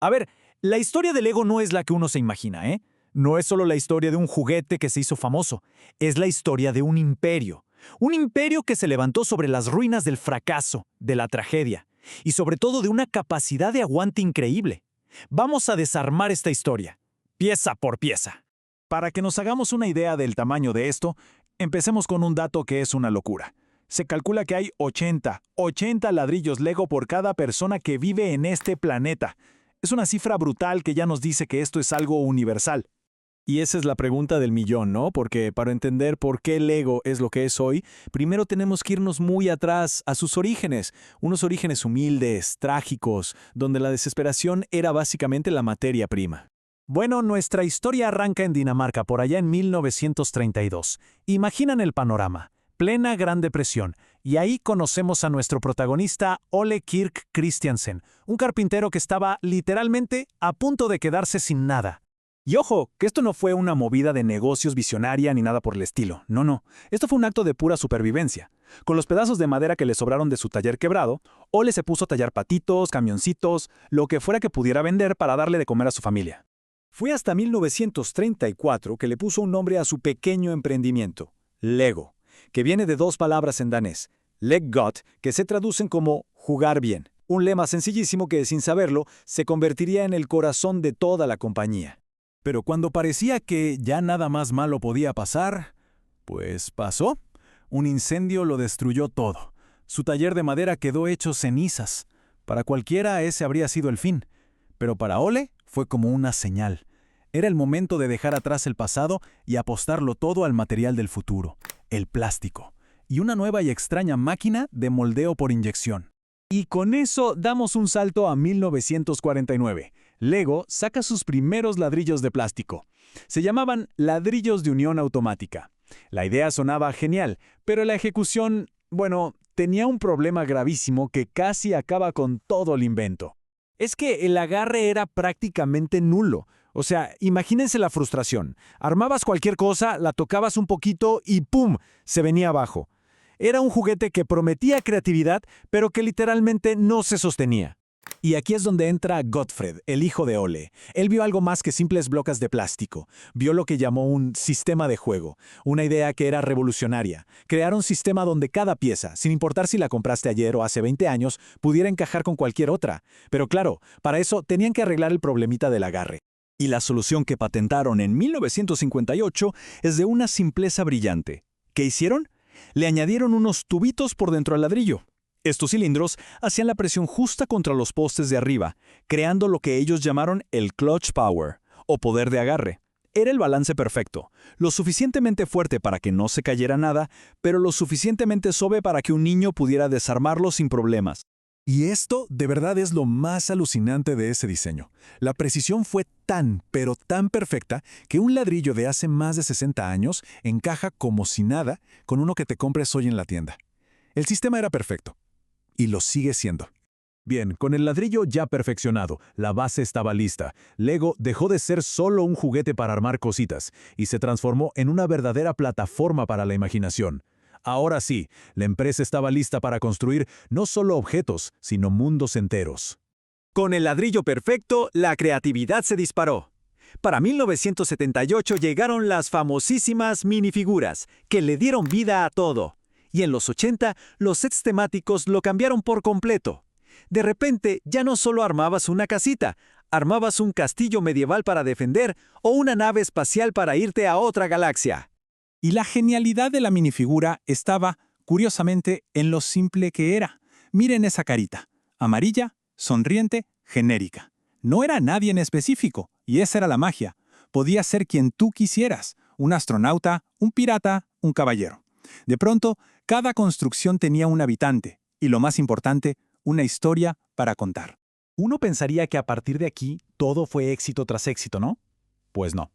A ver, la historia de Lego no es la que uno se imagina, ¿eh? No es solo la historia de un juguete que se hizo famoso, es la historia de un imperio. Un imperio que se levantó sobre las ruinas del fracaso, de la tragedia, y sobre todo de una capacidad de aguante increíble. Vamos a desarmar esta historia, pieza por pieza. Para que nos hagamos una idea del tamaño de esto, empecemos con un dato que es una locura. Se calcula que hay 80 ladrillos Lego por cada persona que vive en este planeta. Es una cifra brutal que ya nos dice que esto es algo universal. Y esa es la pregunta del millón, ¿no? Porque para entender por qué Lego es lo que es hoy, primero tenemos que irnos muy atrás a sus orígenes, unos orígenes humildes, trágicos, donde la desesperación era básicamente la materia prima. Bueno, nuestra historia arranca en Dinamarca por allá en 1932. Imaginan el panorama, plena Gran Depresión, y ahí conocemos a nuestro protagonista Ole Kirk Christiansen, un carpintero que estaba literalmente a punto de quedarse sin nada. Y ojo, que esto no fue una movida de negocios visionaria ni nada por el estilo. No. Esto fue un acto de pura supervivencia. Con los pedazos de madera que le sobraron de su taller quebrado, Ole se puso a tallar patitos, camioncitos, lo que fuera que pudiera vender para darle de comer a su familia. Fue hasta 1934 que le puso un nombre a su pequeño emprendimiento, Lego, que viene de dos palabras en danés, leg godt, que se traducen como jugar bien. Un lema sencillísimo que, sin saberlo, se convertiría en el corazón de toda la compañía. Pero cuando parecía que ya nada más malo podía pasar, pues pasó. Un incendio lo destruyó todo. Su taller de madera quedó hecho cenizas. Para cualquiera ese habría sido el fin. Pero para Ole fue como una señal. Era el momento de dejar atrás el pasado y apostarlo todo al material del futuro, el plástico, y una nueva y extraña máquina de moldeo por inyección. Y con eso damos un salto a 1949. Lego saca sus primeros ladrillos de plástico. Se llamaban ladrillos de unión automática. La idea sonaba genial, pero la ejecución, tenía un problema gravísimo que casi acaba con todo el invento. Es que el agarre era prácticamente nulo. O sea, imagínense la frustración. Armabas cualquier cosa, la tocabas un poquito y ¡pum!, se venía abajo. Era un juguete que prometía creatividad, pero que literalmente no se sostenía. Y aquí es donde entra Gottfred, el hijo de Ole. Él vio algo más que simples bloques de plástico. Vio lo que llamó un sistema de juego, una idea que era revolucionaria. Crear un sistema donde cada pieza, sin importar si la compraste ayer o hace 20 años, pudiera encajar con cualquier otra. Pero claro, para eso tenían que arreglar el problemita del agarre. Y la solución que patentaron en 1958 es de una simpleza brillante. ¿Qué hicieron? Le añadieron unos tubitos por dentro al ladrillo. Estos cilindros hacían la presión justa contra los postes de arriba, creando lo que ellos llamaron el clutch power, o poder de agarre. Era el balance perfecto, lo suficientemente fuerte para que no se cayera nada, pero lo suficientemente suave para que un niño pudiera desarmarlo sin problemas. Y esto de verdad es lo más alucinante de ese diseño. La precisión fue tan, pero tan perfecta que un ladrillo de hace más de 60 años encaja como si nada con uno que te compres hoy en la tienda. El sistema era perfecto. Y lo sigue siendo. Bien, con el ladrillo ya perfeccionado, la base estaba lista. Lego dejó de ser solo un juguete para armar cositas y se transformó en una verdadera plataforma para la imaginación. Ahora sí, la empresa estaba lista para construir no solo objetos, sino mundos enteros. Con el ladrillo perfecto, la creatividad se disparó. Para 1978 llegaron las famosísimas minifiguras, que le dieron vida a todo. Y en los 80, los sets temáticos lo cambiaron por completo. De repente, ya no solo armabas una casita, armabas un castillo medieval para defender o una nave espacial para irte a otra galaxia. Y la genialidad de la minifigura estaba, curiosamente, en lo simple que era. Miren esa carita, amarilla, sonriente, genérica. No era nadie en específico, y esa era la magia. Podía ser quien tú quisieras, un astronauta, un pirata, un caballero. De pronto, cada construcción tenía un habitante, y lo más importante, una historia para contar. Uno pensaría que a partir de aquí todo fue éxito tras éxito, ¿no? Pues no.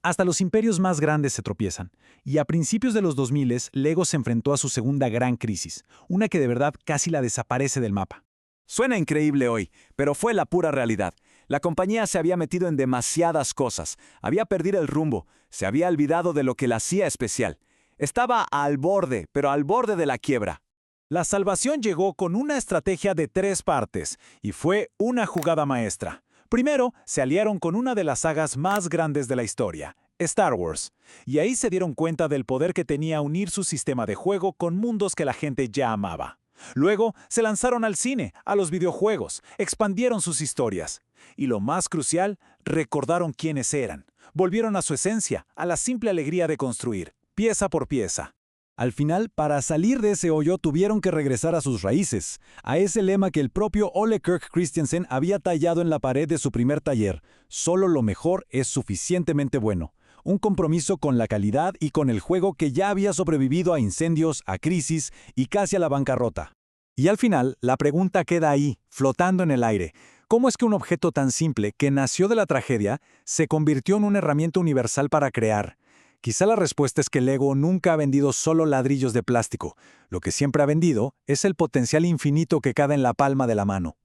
Hasta los imperios más grandes se tropiezan, y a principios de los 2000 Lego se enfrentó a su segunda gran crisis, una que de verdad casi la desaparece del mapa. Suena increíble hoy, pero fue la pura realidad. La compañía se había metido en demasiadas cosas, había perdido el rumbo, se había olvidado de lo que la hacía especial. Estaba al borde, pero al borde de la quiebra. La salvación llegó con una estrategia de 3 partes, y fue una jugada maestra. Primero, se aliaron con una de las sagas más grandes de la historia, Star Wars, y ahí se dieron cuenta del poder que tenía unir su sistema de juego con mundos que la gente ya amaba. Luego, se lanzaron al cine, a los videojuegos, expandieron sus historias. Y lo más crucial, recordaron quiénes eran. Volvieron a su esencia, a la simple alegría de construir, pieza por pieza. Al final, para salir de ese hoyo tuvieron que regresar a sus raíces, a ese lema que el propio Ole Kirk Christiansen había tallado en la pared de su primer taller: solo lo mejor es suficientemente bueno. Un compromiso con la calidad y con el juego que ya había sobrevivido a incendios, a crisis y casi a la bancarrota. Y al final, la pregunta queda ahí, flotando en el aire. ¿Cómo es que un objeto tan simple, que nació de la tragedia, se convirtió en una herramienta universal para crear? Quizá la respuesta es que Lego nunca ha vendido solo ladrillos de plástico. Lo que siempre ha vendido es el potencial infinito que cabe en la palma de la mano.